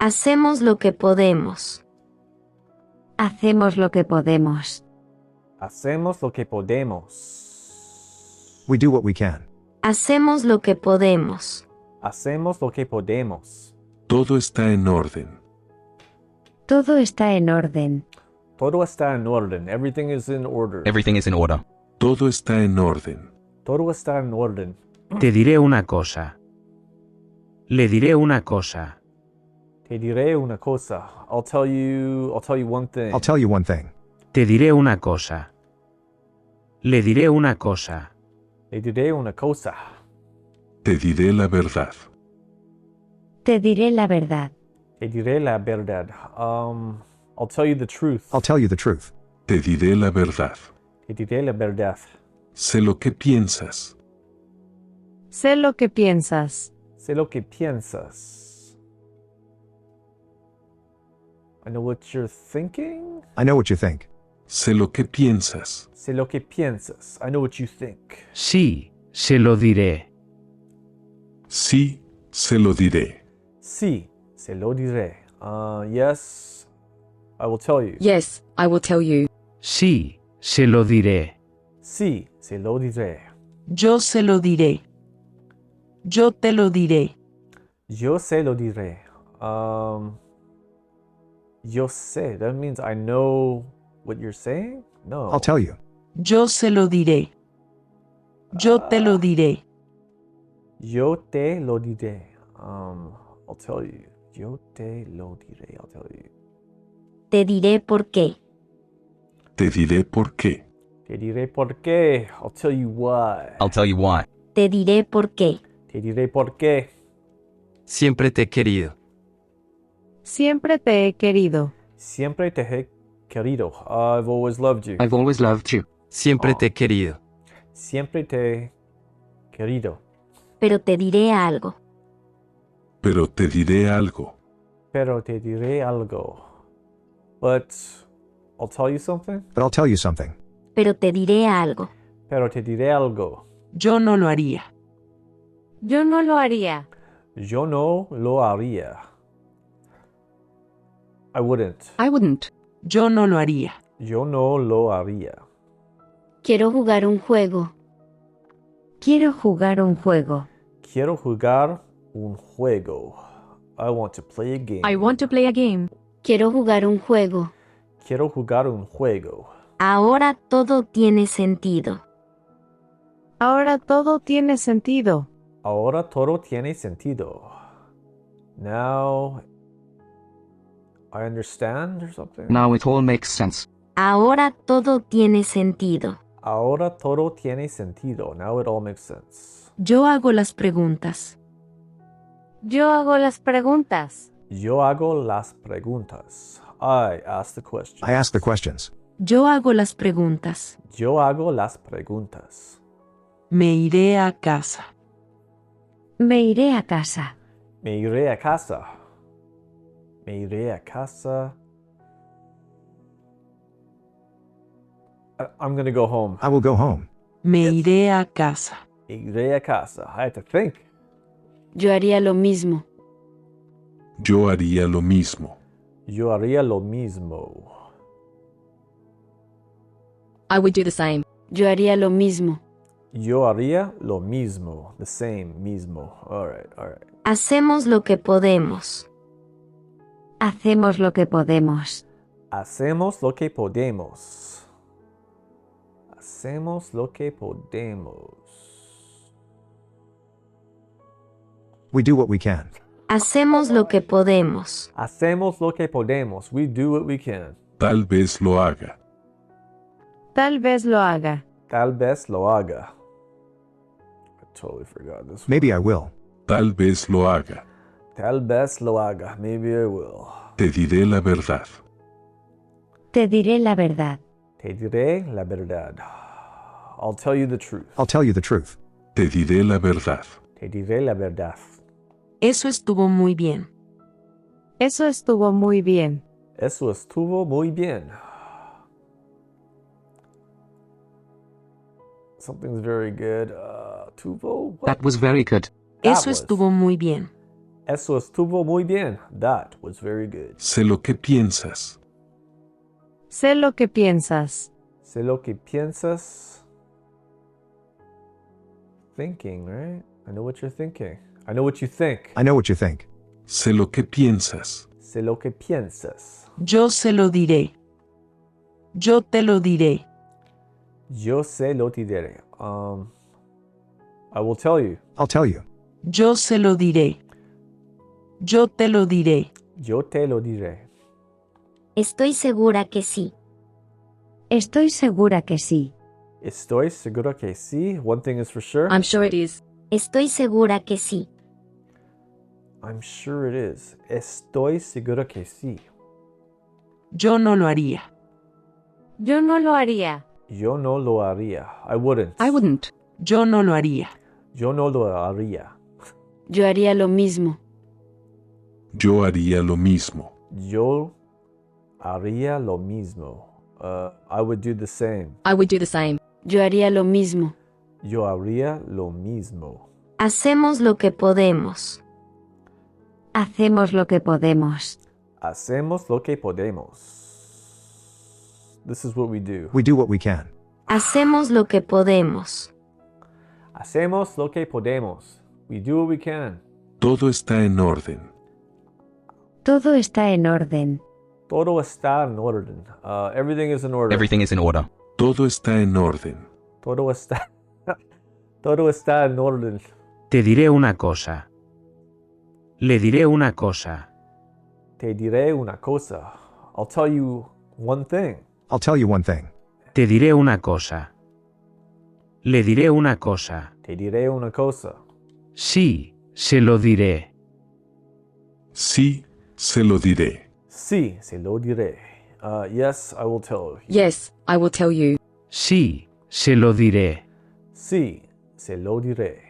Hacemos lo que podemos. Hacemos lo que podemos. Hacemos lo que podemos. We do what we can. Hacemos lo que podemos. Hacemos lo que podemos. Todo está en orden. Todo está en orden. Todo está en orden. Everything is in order. Everything is in order. Todo está en orden. Todo está en orden. Te diré una cosa. Le diré una cosa. Te diré una cosa. I'll tell you one thing. I'll tell you one thing. Te diré una cosa. Le diré una cosa. Te diré una cosa. Te diré la verdad. Te diré la verdad. Te diré la verdad. I'll tell you the truth. I'll tell you the truth. Te diré la verdad. Te diré la verdad. Sé lo que piensas. Sé lo que piensas. Sé lo que piensas. I know what you're thinking. I know what you think. Sé lo que piensas. Sé lo que piensas. I know what you think. Sí, se lo diré. Sí, se lo diré. Sí, se lo diré. Yes, I will tell you. Yes, I will tell you. Sí, se lo diré. Sí, se lo diré. Yo se lo diré. Yo te lo diré. Yo se lo diré. Yo sé. That means I know what you're saying? No. I'll tell you. Yo se lo diré. Yo te lo diré. Yo te lo diré. I'll tell you. Yo te lo diré. I'll tell you. Te diré por qué. Te diré por qué. Te diré por qué. I'll tell you why. I'll tell you why. Te diré por qué. Te diré por qué. Siempre te he querido. Siempre te he querido. Siempre te he querido. I've always loved you. I've always loved you. Siempre te he querido. Siempre te he querido. Pero te diré algo. Pero te diré algo. Pero te diré algo. But I'll tell you something. But I'll tell you something. Pero te diré algo. Pero te diré algo. Yo no lo haría. Yo no lo haría. Yo no lo haría. I wouldn't. I wouldn't. Yo no lo haría. Yo no lo haría. Quiero jugar un juego. Quiero jugar un juego. Quiero jugar un juego. I want to play a game. I want to play a game. Quiero jugar un juego. Quiero jugar un juego. Ahora todo tiene sentido. Ahora todo tiene sentido. Ahora todo tiene sentido. Now I understand or something. Now it all makes sense. Ahora todo tiene sentido. Ahora todo tiene sentido. Now it all makes sense. Yo hago las preguntas. Yo hago las preguntas. Yo hago las preguntas. I ask the questions. I ask the questions. Yo hago las preguntas. Yo hago las preguntas. Me iré a casa. Me iré a casa. Me iré a casa. Me iré a casa. I'm gonna go home. I will go home. Me iré a casa. Me iré a casa. I have to think. Yo haría lo mismo. Yo haría lo mismo. Yo haría lo mismo. I would do the same. Yo haría lo mismo. Yo haría lo mismo. The same, mismo. All right, all right. Hacemos lo que podemos. Hacemos lo que podemos. Hacemos lo que podemos. Hacemos lo que podemos. We do what we can. Hacemos lo que podemos. Hacemos lo que podemos. We do what we can. Tal vez lo haga. Tal vez lo haga. Tal vez lo haga. I totally forgot this one. Maybe I will. Tal vez lo haga. Tal vez lo haga. Maybe I will. Te diré la verdad. Te diré la verdad. Te diré la verdad. I'll tell you the truth. I'll tell you the truth. Te diré la verdad. Te diré la verdad. Eso estuvo muy bien. Eso estuvo muy bien. Eso estuvo muy bien. Something's very good. Tuvo? What? That was very good. That Eso was. estuvo muy bien. Eso estuvo muy bien. That was very good. Sé lo que piensas. Sé lo que piensas. Sé lo que piensas. Thinking, right? I know what you're thinking. I know what you think. I know what you think. Sé lo que piensas. Sé lo que piensas. Yo se lo diré. Yo te lo diré. Yo sé lo diré. I will tell you. I'll tell you. Yo se lo diré. Yo te lo diré. Yo te lo diré. Estoy segura que sí. Estoy segura que sí. Estoy seguro que sí. One thing is for sure. I'm sure it is. Estoy segura que sí. I'm sure it is. Estoy seguro que sí. Yo no lo haría. Yo no lo haría. Yo no lo haría. I wouldn't. I wouldn't. Yo no lo haría. Yo no lo haría. Yo haría lo mismo. Yo haría lo mismo. Yo haría lo mismo. I would do the same. I would do the same. Yo haría lo mismo. Yo haría lo mismo. Hacemos lo que podemos. Hacemos lo que podemos. Hacemos lo que podemos. This is what we do. We do what we can. Hacemos lo que podemos. Hacemos lo que podemos. We do what we can. Todo está en orden. Todo está en orden. Todo está en orden. Everything is in order. Everything is in order. Todo está en orden. Todo está. Todo está en orden. Te diré una cosa. Le diré una cosa. Te diré una cosa. I'll tell you one thing. I'll tell you one thing. Te diré una cosa. Le diré una cosa. Te diré una cosa. Sí, se lo diré. Sí, se lo diré. Sí, se lo diré. Yes, I will tell you. Yes, I will tell you. Sí, se lo diré. Sí, se lo diré.